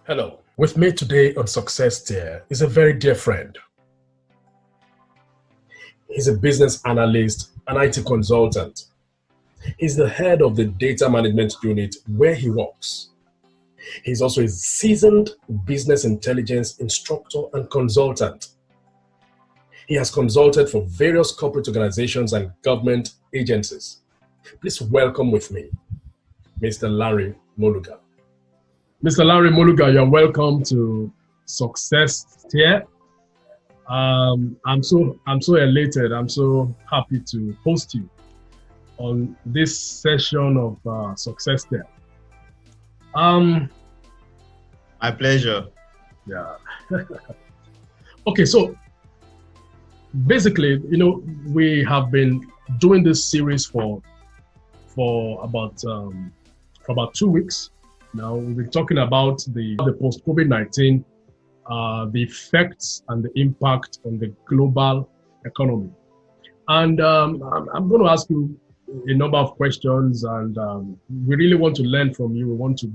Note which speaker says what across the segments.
Speaker 1: Hello. With me today on Success Tier is a very dear friend. He's a business analyst, an IT consultant. He's the head of the data management unit where he works. He's also a seasoned business intelligence instructor and consultant. He has consulted for various corporate organizations and government agencies. Please welcome with me, Mr. Larry Moluga. Mr. Larry Moluga, you're welcome to Success Tier. I'm so elated. I'm so happy to host you on this session of Success Tier.
Speaker 2: My pleasure.
Speaker 1: Yeah. Okay, so basically, we have been doing this series for about 2 weeks. Now, we've been talking about the post-COVID-19, the effects and the impact on the global economy. And I'm going to ask you a number of questions, and we really want to learn from you. We want to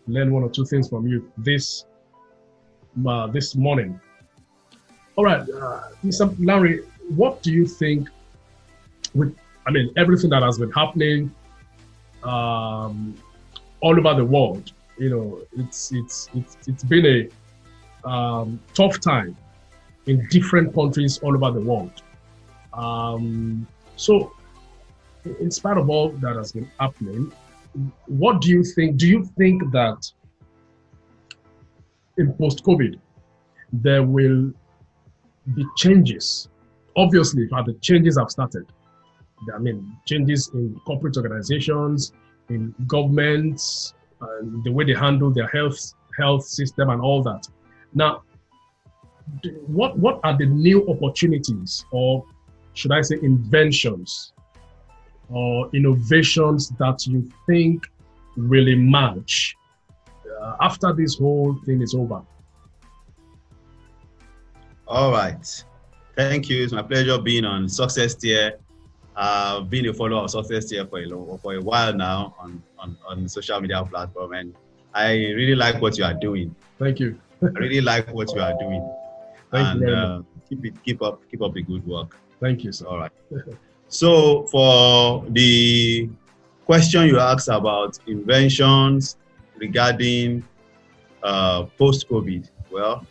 Speaker 1: learn one or two things from you this morning. All right, Mr. Larry, what do you think everything that has been happening all over the world, it's been a tough time in different countries all over the world. So, in spite of all that has been happening, what do you think? Do you think that in post-COVID there will be changes? Obviously, the changes have started. Changes in corporate organizations, in governments, and the way they handle their health system and all that. Now, what are the new opportunities, or should I say inventions or innovations that you think will emerge after this whole thing is over?
Speaker 2: All right. Thank you. It's my pleasure being on Success Tier. I've been a follower of Success Tier for a while now on social media platform, and I really like what you are doing.
Speaker 1: Thank you.
Speaker 2: I really like what you are doing.
Speaker 1: Thank you very much.
Speaker 2: Keep up the good work.
Speaker 1: Thank you, sir.
Speaker 2: All right. So for the question you asked about inventions regarding post-COVID, well,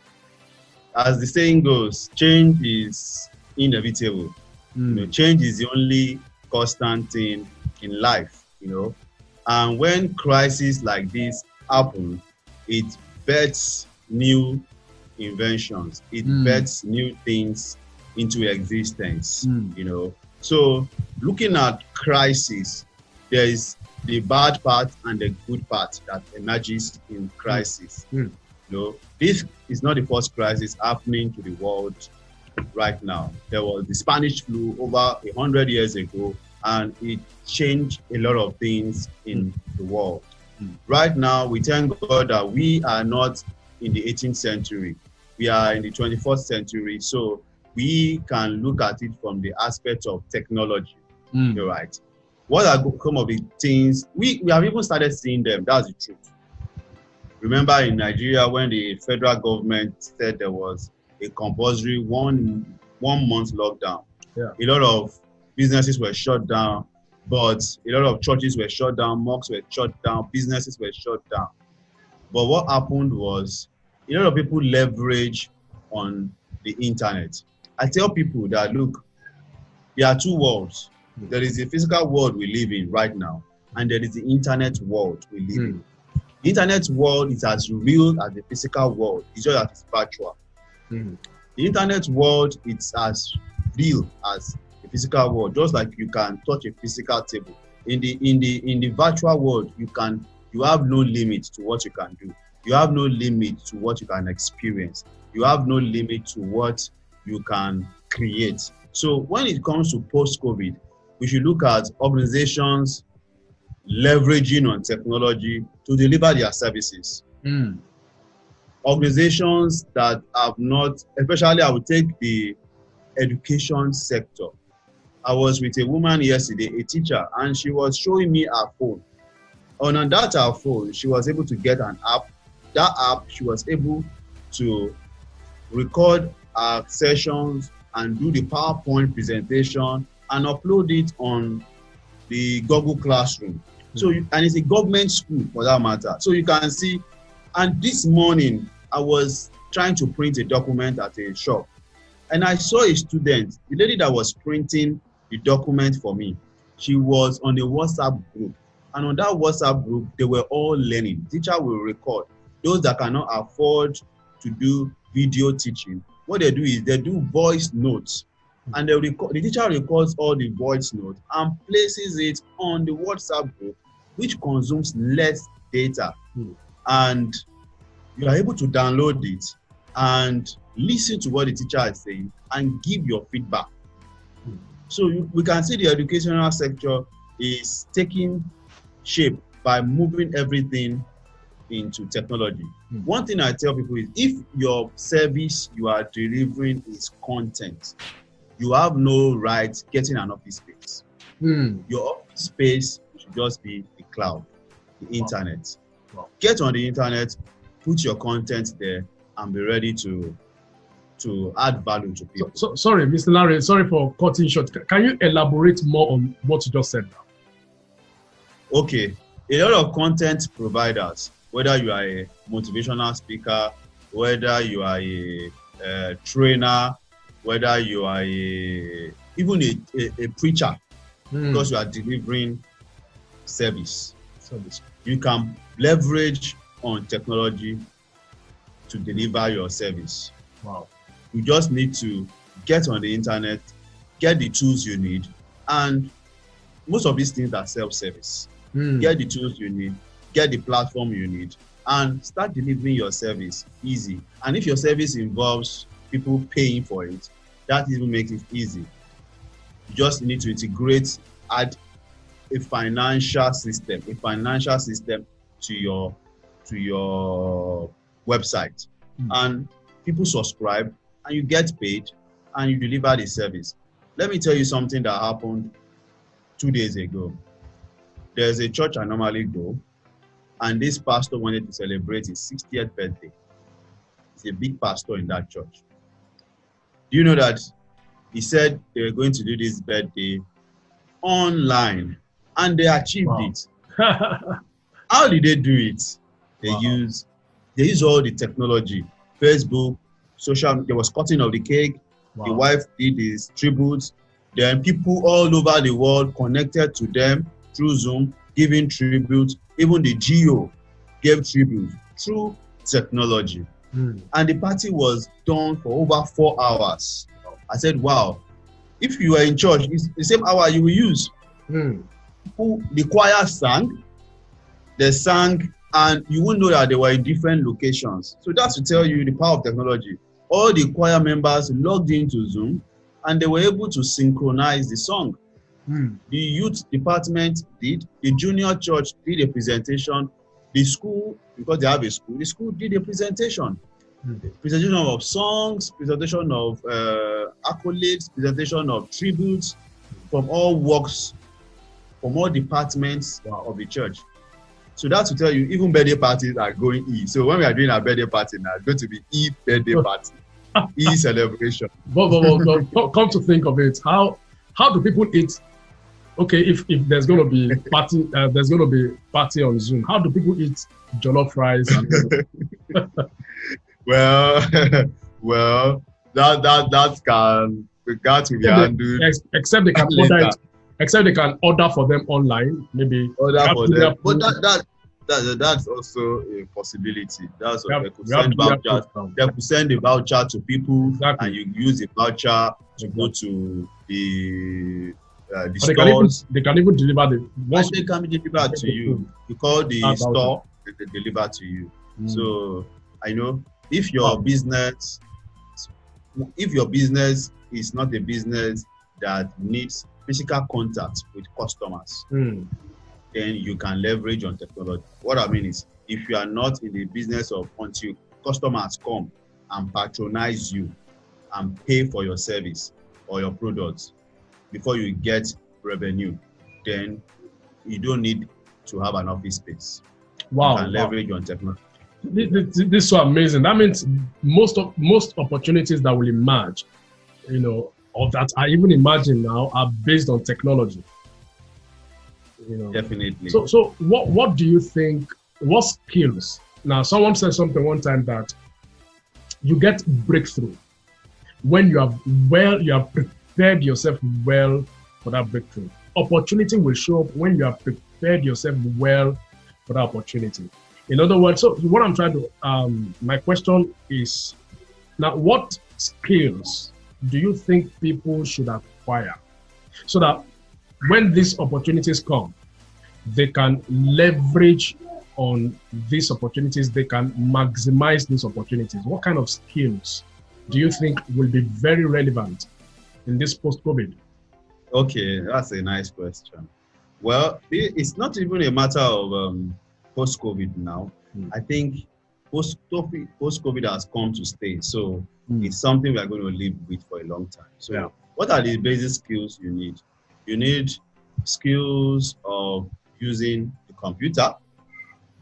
Speaker 2: as the saying goes, change is inevitable. Change is the only constant thing in life, and when crises like this happen, it births new inventions, it births new things into existence, So looking at crisis, there is the bad part and the good part that emerges in crisis. This is not the first crisis happening to the world right now. There was the Spanish flu over 100 years ago, and it changed a lot of things in the world. Right now, we thank God that we are not in the 18th century. We are in the 21st century, so we can look at it from the aspect of technology. You're right. What are some of the things we have even started seeing them? That's the truth. Remember in Nigeria when the federal government said there was a compulsory one month lockdown.
Speaker 1: Yeah.
Speaker 2: A lot of businesses were shut down, but a lot of churches were shut down, mosques were shut down, businesses were shut down. But what happened was a lot of people leverage on the internet. I tell people that, look, there are two worlds. There is the physical world we live in right now, and there is the internet world we live in. The internet world is as real as the physical world. It's just that it's virtual. The internet world, it's as real as the physical world. Just like you can touch a physical table. In the virtual world, you have no limit to what you can do. You have no limit to what you can experience. You have no limit to what you can create. So when it comes to post-COVID, we should look at organizations leveraging on technology to deliver their services. Organizations that have not, especially I would take the education sector. I was with a woman yesterday, a teacher, and she was showing me her phone. On that her phone, she was able to get an app. That app, she was able to record our sessions and do the PowerPoint presentation and upload it on the Google Classroom. So, and it's a government school for that matter. So you can see, and this morning I was trying to print a document at a shop, and I saw a student, the lady that was printing the document for me, she was on a WhatsApp group. And on that WhatsApp group, they were all learning. Teacher will record. Those that cannot afford to do video teaching, what they do is they do voice notes. And they record, the teacher records all the voice notes and places it on the WhatsApp group, which consumes less data. And you are able to download it and listen to what the teacher is saying and give your feedback. So we can see the educational sector is taking shape by moving everything into technology. One thing I tell people is, if your service you are delivering is content, you have no right getting an office space. Your office space should just be the cloud, the internet. Get on the internet, put your content there, and be ready to add value to people.
Speaker 1: So sorry, Mr. Larry, sorry for cutting short. Can you elaborate more on what you just said now?
Speaker 2: Okay, a lot of content providers, whether you are a motivational speaker, whether you are a trainer, whether you are even a preacher, because you are delivering service. You can leverage on technology to deliver your service.
Speaker 1: Wow.
Speaker 2: You just need to get on the internet, get the tools you need, and most of these things are self-service. Get the tools you need, get the platform you need, and start delivering your service easy. And if your service involves people paying for it, that even makes it easy. You just need to integrate, add a financial system to your website, and people subscribe, and you get paid, and you deliver the service. Let me tell you something that happened 2 days ago. There's a church I normally go, and this pastor wanted to celebrate his 60th birthday. He's a big pastor in that church. Do you know that he said they were going to do this birthday online, and they achieved it? How did they do it? They use all the technology, Facebook, social. There was cutting of the cake. The wife did his tributes. Then people all over the world connected to them through Zoom, giving tribute. Even the GO gave tribute through technology. And the party was done for over 4 hours. I said, wow, if you were in church, it's the same hour you will use. The choir sang, they sang, and you won't know that they were in different locations. So that's to tell you the power of technology. All the choir members logged into Zoom, and they were able to synchronize the song. The youth department did, the junior church did a presentation, the school, because they have a school, the school did a presentation. Presentation of songs, presentation of accolades, presentation of tributes from all walks, from all departments of the church. So that's to tell you, even birthday parties are going E. So when we are doing our birthday party now, it's going to be E birthday party, E celebration.
Speaker 1: But come to think of it, how do people eat? Okay, if there's going to be party, there's going to be party on Zoom. How do people eat jollof rice?
Speaker 2: Well, that can be handled.
Speaker 1: Except they can order it. Except they can order for them online, maybe.
Speaker 2: Order for them. But that's also a possibility. That's what they could send vouchers. They could send a voucher to people, and you use the voucher to go to the stores.
Speaker 1: They can even deliver the.
Speaker 2: Once they can be delivered to you, you call the store, they deliver to you. So I know if your business is not a business that needs physical contact with customers, then you can leverage on technology. What I mean is, if you are not in the business of until customers come and patronize you and pay for your service or your products before you get revenue, then you don't need to have an office space.
Speaker 1: Wow.
Speaker 2: You can leverage on technology.
Speaker 1: This is so amazing. That means most opportunities that will emerge, or that I even imagine now, are based on technology.
Speaker 2: Definitely.
Speaker 1: So what do you think? What skills? Now, someone said something one time that you get breakthrough when you have prepared yourself well for that breakthrough. Opportunity will show up when you have prepared yourself well for that opportunity. In other words, so what I'm trying to, my question is, now what skills do you think people should acquire so that when these opportunities come, they can leverage on these opportunities, they can maximize these opportunities? What kind of skills do you think will be very relevant in this post-COVID?
Speaker 2: Okay, that's a nice question. Well, it's not even a matter of post-COVID now. I think post-COVID has come to stay. So it's something we are going to live with for a long time. So what are the basic skills you need? You need skills of using the computer.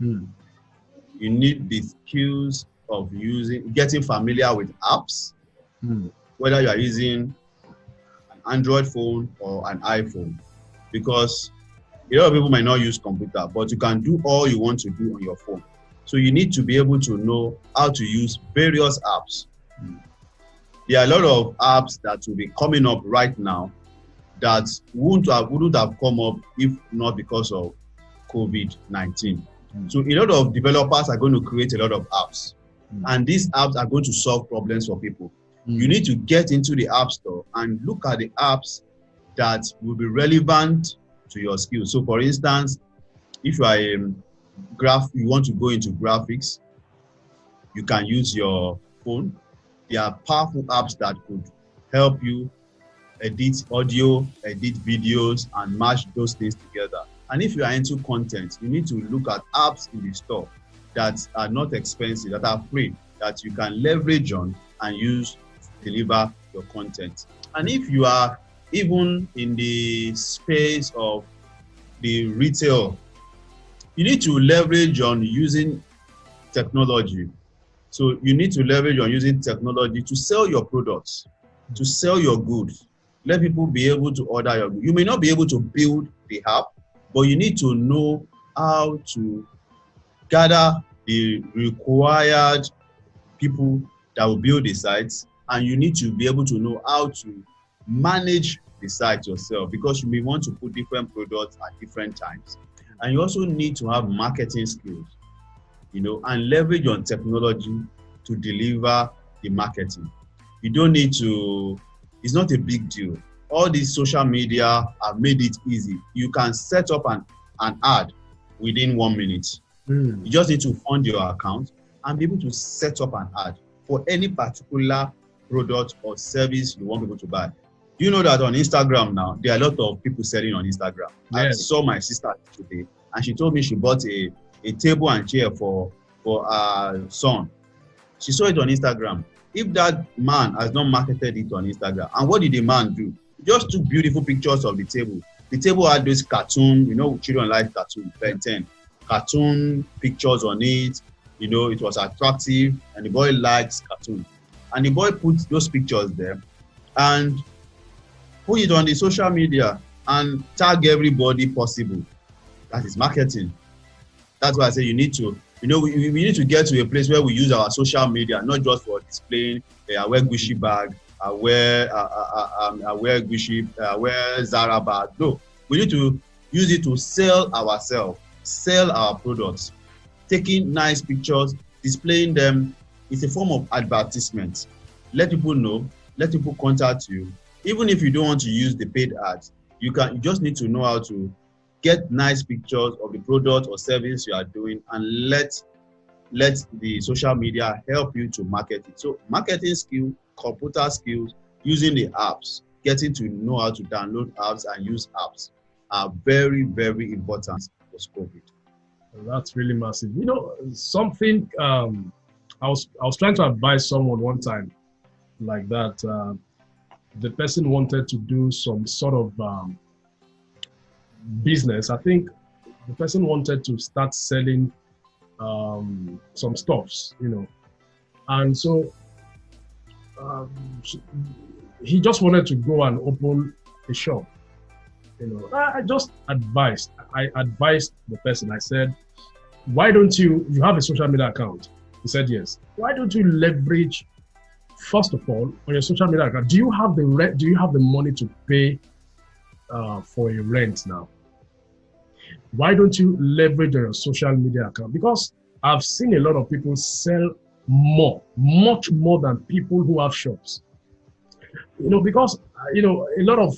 Speaker 2: You need the skills of getting familiar with apps, whether you are using an Android phone or an iPhone, because a lot of people might not use computer, but you can do all you want to do on your phone. So you need to be able to know how to use various apps. There are a lot of apps that will be coming up right now that wouldn't have come up if not because of COVID-19. So a lot of developers are going to create a lot of apps, and these apps are going to solve problems for people. You need to get into the App Store and look at the apps that will be relevant to your skills. So for instance, if you are you want to go into graphics, you can use your phone. There are powerful apps that could help you edit audio, edit videos, and match those things together. And if you are into content, you need to look at apps in the store that are not expensive, that are free, that you can leverage on and use to deliver your content. And if you are even in the space of the retail, you need to leverage on using technology. So you need to leverage on using technology to sell your products, to sell your goods. Let people be able to order your goods. You may not be able to build the app, but you need to know how to gather the required people that will build the sites, and you need to be able to know how to manage the site yourself, because you may want to put different products at different times. And you also need to have marketing skills, and leverage on technology to deliver the marketing. You don't need to, it's not a big deal. All these social media have made it easy. You can set up an ad within 1 minute. You just need to fund your account and be able to set up an ad for any particular product or service you want people to buy. Do you know that on Instagram now, there are a lot of people selling on Instagram? I saw my sister today, and she told me she bought a table and chair for her son. She saw it on Instagram. If that man has not marketed it on Instagram, and what did the man do? Just took beautiful pictures of the table. The table had this cartoon, children like cartoon, Ben 10, cartoon pictures on it. It was attractive, and the boy likes cartoon. And the boy put those pictures there and put it on the social media and tag everybody possible. That is marketing. That's why I say you need to, we need to get to a place where we use our social media, not just for displaying, I wear Gucci bag, I wear Gucci, I wear Zara bag. No, we need to use it to sell ourselves, sell our products, taking nice pictures, displaying them. It's a form of advertisement. Let people know, let people contact you. Even if you don't want to use the paid ads, you just need to know how to get nice pictures of the product or service you are doing, and let the social media help you to market it. So marketing skills, computer skills, using the apps, getting to know how to download apps and use apps are very, very important post-COVID.
Speaker 1: That's really massive. Something I was trying to advise someone one time like that. The person wanted to do some sort of business. I think the person wanted to start selling some stuffs, and so um, he just wanted to go and open a shop. I advised the person. I said, why don't you have a social media account? He said, yes. Why don't you leverage, first of all, on your social media account? Do you have the rent? Do you have the money to pay for a rent now? Why don't you leverage on your social media account? Because I've seen a lot of people sell much more than people who have shops. Because a lot of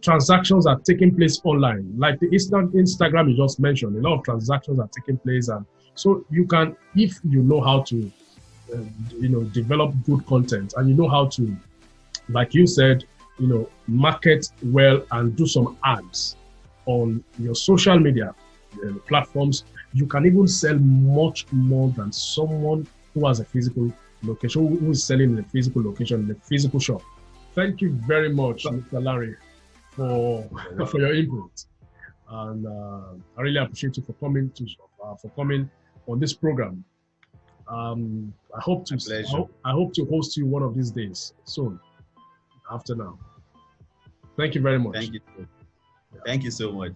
Speaker 1: transactions are taking place online, like the Instagram you just mentioned. A lot of transactions are taking place, and so you can, if you know how to, develop good content, and you know how to, like you said, market well and do some ads on your social media platforms, you can even sell much more than someone who has a physical location, who is selling in a physical location, in a physical shop. Thank you very much, Mr. Larry, for your input, and I really appreciate you for coming on this program. I hope to host you one of these days soon. After now, thank you very much.
Speaker 2: Thank you. Thank you so much.